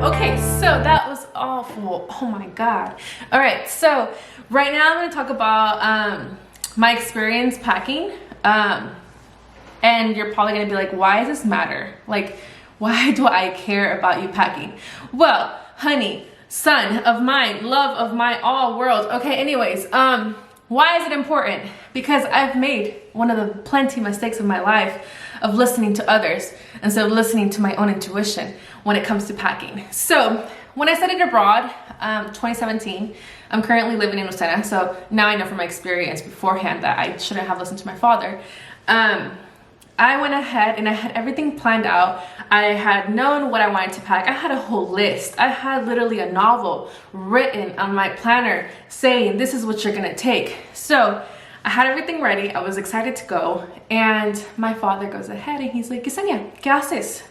Okay, so that was awful. Oh my god. All right, so right now I'm going to talk about my experience packing. And you're probably going to be like, why does this matter? Like, why do I care about you packing? Well, honey, son of mine, love of my all world. Okay, anyways, why is it important? Because I've made one of the plenty mistakes of my life of listening to others instead of listening to my own intuition when it comes to packing. So when I studied abroad, 2017, I'm currently living in Lucena, so now I know from my experience beforehand that I shouldn't have listened to my father. I went ahead and I had everything planned out. I had known what I wanted to pack. I had a whole list. I had literally a novel written on my planner saying this is what you're gonna take. So I had everything ready. I was excited to go, and my father goes ahead and he's like, Yesenia, ¿qué haces?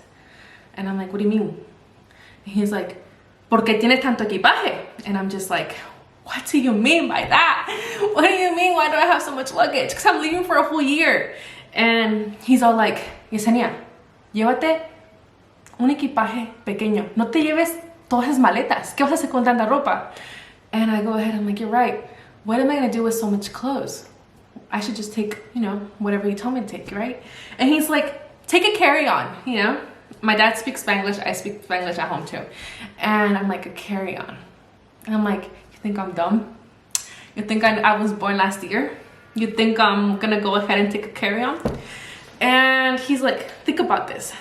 And I'm like, what do you mean? And he's like, ¿por qué tienes tanto equipaje? And I'm just like, what do you mean by that? What do you mean? Why do I have so much luggage? Because I'm leaving for a whole year. And he's all like, Yesenia, llévate un equipaje pequeño. No te lleves todas esas maletas. ¿Qué vas a hacer con tanta ropa? And I go ahead, I'm like, you're right. What am I gonna do with so much clothes? I should just take, you know, whatever you tell me to take, right? And he's like, take a carry-on, you know? My dad speaks Spanglish, I speak Spanglish at home too. And I'm like, a carry-on. And I'm like, you think I'm dumb? You think I was born last year? You think I'm gonna go ahead and take a carry-on? And he's like, think about this.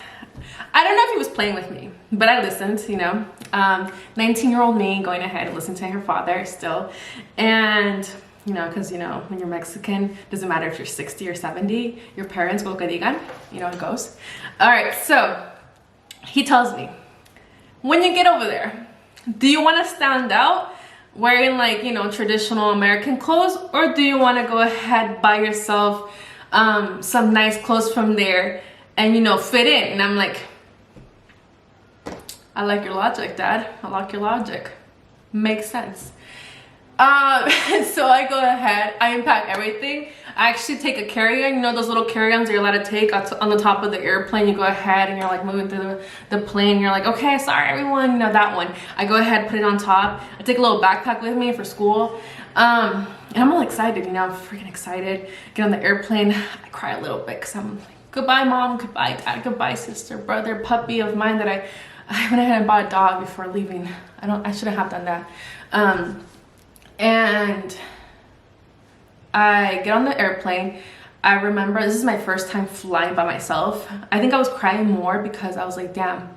I don't know if he was playing with me, but I listened, you know. 19-year-old me going ahead and listening to her father still. And, you know, because, you know, when you're Mexican, doesn't matter if you're 60 or 70, your parents go que digan, you know how it goes. All right, so he tells me, when you get over there, do you want to stand out wearing, like, you know, traditional American clothes, or do you want to go ahead, buy yourself some nice clothes from there and, you know, fit in? And I'm like, I like your logic, Dad. I like your logic. Makes sense. So I go ahead, I unpack everything. I actually take a carry-on, you know those little carry-ons you're allowed to take on the top of the airplane. You go ahead and you're like moving through the plane. You're like, okay, sorry everyone, you know that one. I go ahead, put it on top. I take a little backpack with me for school. And I'm all excited, you know, I'm freaking excited. Get on the airplane, I cry a little bit because I'm like, goodbye mom, goodbye dad, goodbye sister, brother, puppy of mine that I went ahead and bought a dog before leaving. I shouldn't have done that. And I get on the airplane. I remember this is my first time flying by myself. I think I was crying more because I was like, damn,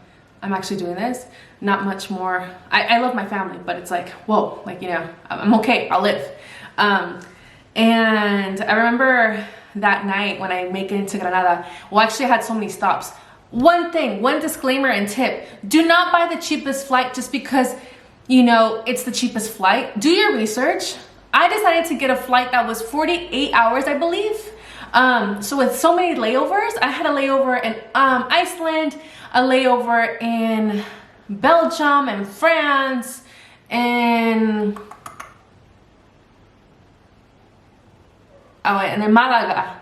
I'm actually doing this. Not much more. I love my family, but it's like, whoa, like, you know, I'm okay, I'll live. And I remember that night when I make it into Granada, well, actually I had so many stops. One disclaimer and tip, do not buy the cheapest flight just because, you know, it's the cheapest flight. Do your research. I decided to get a flight that was 48 hours, I believe. So with so many layovers, I had a layover in Iceland, a layover in Belgium and France, and then Malaga,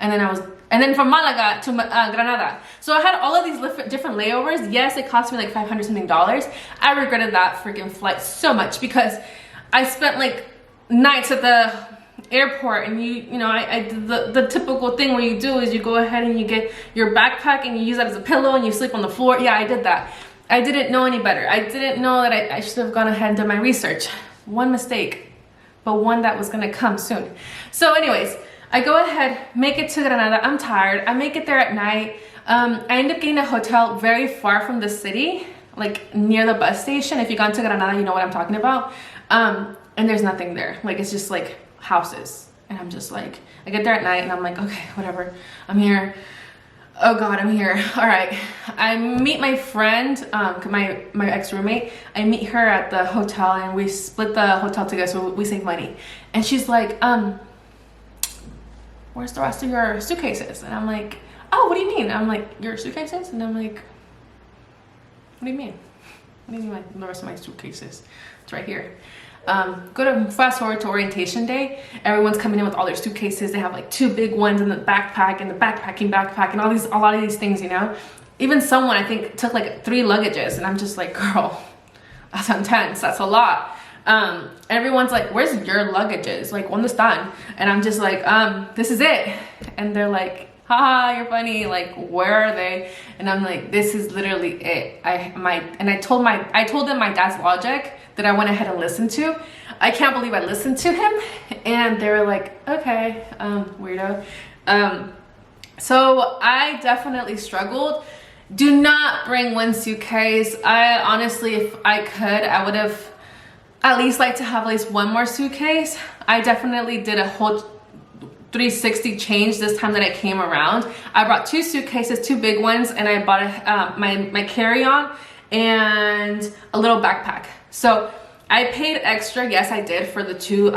and then from Malaga to Granada. So I had all of these different layovers. Yes, it cost me like $500 something. I regretted that freaking flight so much because I spent like nights at the airport, and you know, I did the typical thing where you do is you go ahead and you get your backpack and you use that as a pillow and you sleep on the floor. Yeah, I did that. I didn't know any better. I didn't know that I should have gone ahead and done my research. One mistake, but one that was gonna come soon. So anyways, I go ahead, make it to Granada. I'm tired. I make it there at night. I end up getting a hotel very far from the city, like near the bus station. If you've gone to Granada, you know what I'm talking about. And there's nothing there. Like, it's just like houses. And I'm just like, I get there at night and I'm like, okay, whatever. I'm here. Oh God, I'm here. All right. I meet my friend, my ex-roommate. I meet her at the hotel and we split the hotel together so we save money. And she's like, where's the rest of your suitcases? And I'm like, oh, what do you mean? I'm like, your suitcases? And I'm like, what do you mean? What do you mean like the rest of my suitcases? It's right here. Go to fast forward to orientation day. Everyone's coming in with all their suitcases. They have like 2 big ones in the backpack and the backpack and a lot of these things, you know. even someone I think took like 3 luggages, and I'm just like, girl, that's intense, that's a lot. Everyone's like, where's your luggages? Like, ¿dónde están? And I'm just like, this is it. And they're like, haha, you're funny, like, where are they? And I'm like, this is literally it. I told them my dad's logic that I went ahead and listened to. I can't believe I listened to him. And they were like, okay, weirdo. So I definitely struggled. Do not bring 1 suitcase. I honestly, if I could, I would have at least liked to have at least 1 more suitcase. I definitely did a whole 360 change this time that I came around. I brought 2 suitcases, 2 big ones, and I bought my carry-on and a little backpack. So I paid extra, yes I did, for the two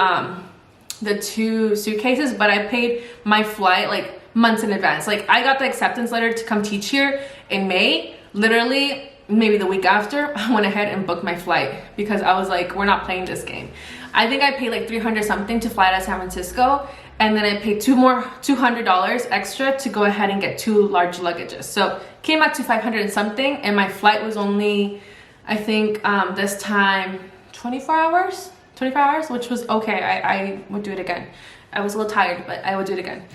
suitcases, but I paid my flight like months in advance. Like, I got the acceptance letter to come teach here in May. Literally, maybe the week after, I went ahead and booked my flight because I was like, we're not playing this game. I think I paid like $300 something to fly to San Francisco, and then I paid $200 extra to go ahead and get 2 large luggages. So came out to 500 and something, and my flight was only, I think this time 24 hours, which was okay. I would do it again. I was a little tired, but I would do it again.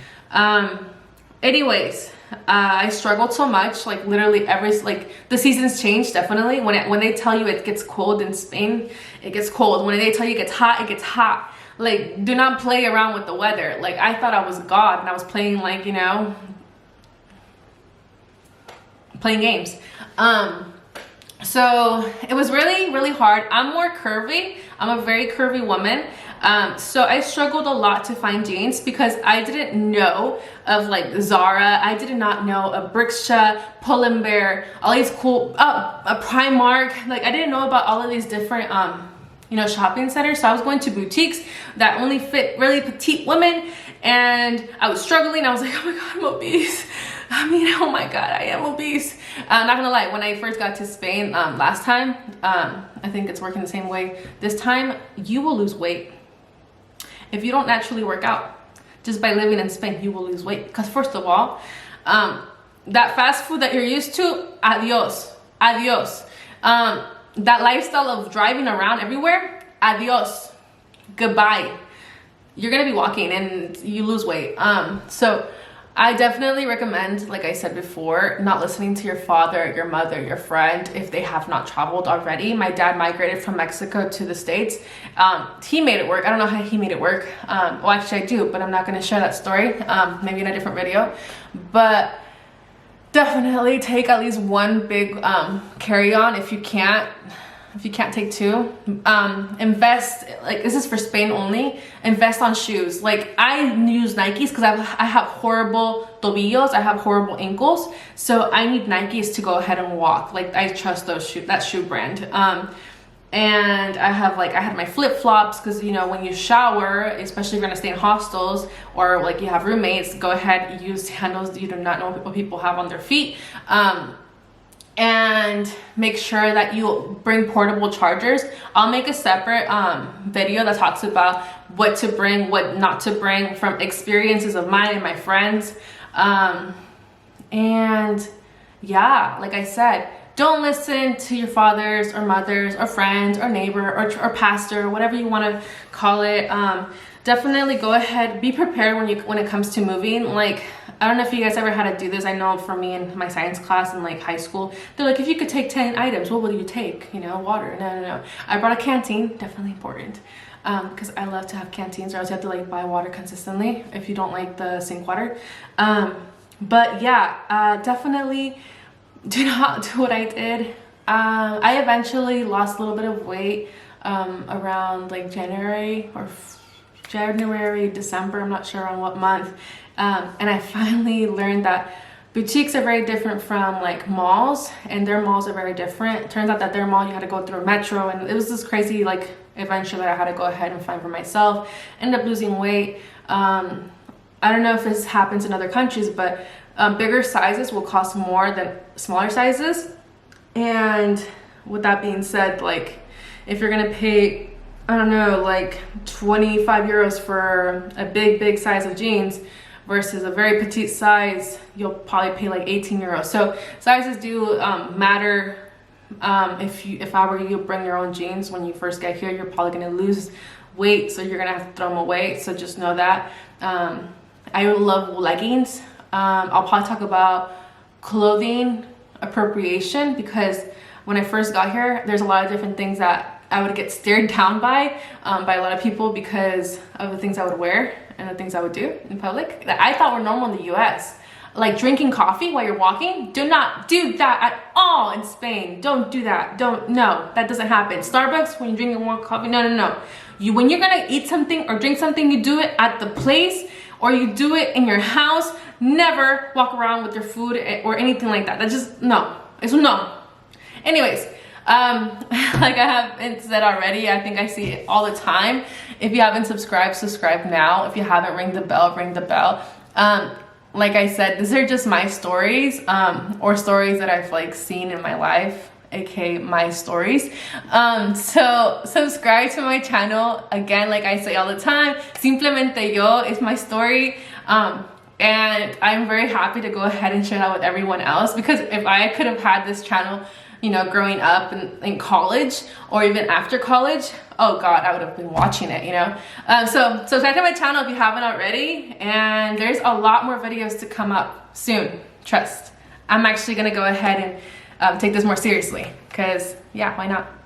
Anyways, I struggled so much, like literally the seasons change. Definitely when they tell you it gets cold in Spain, it gets cold. When they tell you it gets hot, it gets hot. Like, do not play around with the weather. Like, I thought I was God and I was playing, like, you know, playing games. So it was really, really hard. I'm more curvy. I'm a very curvy woman. So I struggled a lot to find jeans because I didn't know of like Zara. I did not know of Bershka, Pull&Bear, all these cool, a Primark. Like, I didn't know about all of these different, you know, shopping centers. So I was going to boutiques that only fit really petite women, and I was struggling. I was like, oh my God, I'm obese. I mean, oh my God, I am obese. I'm not gonna lie, when I first got to Spain last time, I think it's working the same way this time, you will lose weight. If you don't naturally work out, just by living in Spain, you will lose weight. Because first of all, that fast food that you're used to, adios, adios. That lifestyle of driving around everywhere, adios, goodbye. You're gonna be walking and you lose weight. So I definitely recommend, like I said before, not listening to your father, your mother, your friend if they have not traveled already. My dad migrated from Mexico to the States. He made it work. I don't know how he made it work. Well, actually I do, but I'm not gonna share that story, maybe in a different video. But definitely take at least 1 big carry-on if you can't. If you can't take 2, invest, like this is for Spain only, invest on shoes. Like, I use Nikes because I have horrible tobillos, I have horrible ankles, so I need Nikes to go ahead and walk. Like, I trust that shoe brand. And I had my flip-flops because, you know, when you shower, especially if you're gonna stay in hostels or like you have roommates, go ahead, use sandals. You do not know what people have on their feet. And make sure that you bring portable chargers. I'll make a separate video that talks about what to bring, what not to bring, from experiences of mine and my friends. And yeah, like I said, don't listen to your fathers or mothers or friends or neighbor or pastor, whatever you want to call it. Definitely go ahead, be prepared when it comes to moving. Like, I don't know if you guys ever had to do this. I know for me in my science class in like high school, they're like, if you could take 10 items, what will you take? You know, water. No. I brought a canteen, definitely important. Because I love to have canteens, or else you have to like buy water consistently if you don't like the sink water. But yeah, definitely do not do what I did. I eventually lost a little bit of weight around like January, December, I'm not sure on what month. And I finally learned that boutiques are very different from like malls, and their malls are very different. It turns out that their mall, you had to go through a metro, and it was this crazy like adventure that I had to go ahead and find for myself. Ended up losing weight. I don't know if this happens in other countries, but bigger sizes will cost more than smaller sizes. And with that being said, like if you're gonna pay, I don't know, like 25 euros for a big size of jeans versus a very petite size, you'll probably pay like 18 euros. So sizes do matter. If I were you, bring your own jeans when you first get here, you're probably gonna lose weight, so you're gonna have to throw them away. So just know that. I love leggings. I'll probably talk about clothing appropriation, because when I first got here, there's a lot of different things that I would get stared down by a lot of people because of the things I would wear and the things I would do in public that I thought were normal in the US. Like drinking coffee while you're walking. Do not do that at all in Spain. Don't do that. No, that doesn't happen. Starbucks, when you're drinking warm coffee, no. When you're gonna eat something or drink something, you do it at the place or you do it in your house. Never walk around with your food or anything like that. That's just, no. It's no. Anyways, like I haven't said already, I think I see it all the time. If you haven't subscribed, subscribe now. If you haven't, ring the bell, ring the bell. Like I said, these are just my stories, or stories that I've like seen in my life, aka my stories. So subscribe to my channel. Again, like I say all the time, simplemente yo is my story. And I'm very happy to go ahead and share that with everyone else, because if I could have had this channel, you know, growing up in college or even after college, oh God, I would have been watching it, you know? So subscribe to my channel if you haven't already, and there's a lot more videos to come up soon, trust. I'm actually gonna go ahead and take this more seriously, because yeah, why not?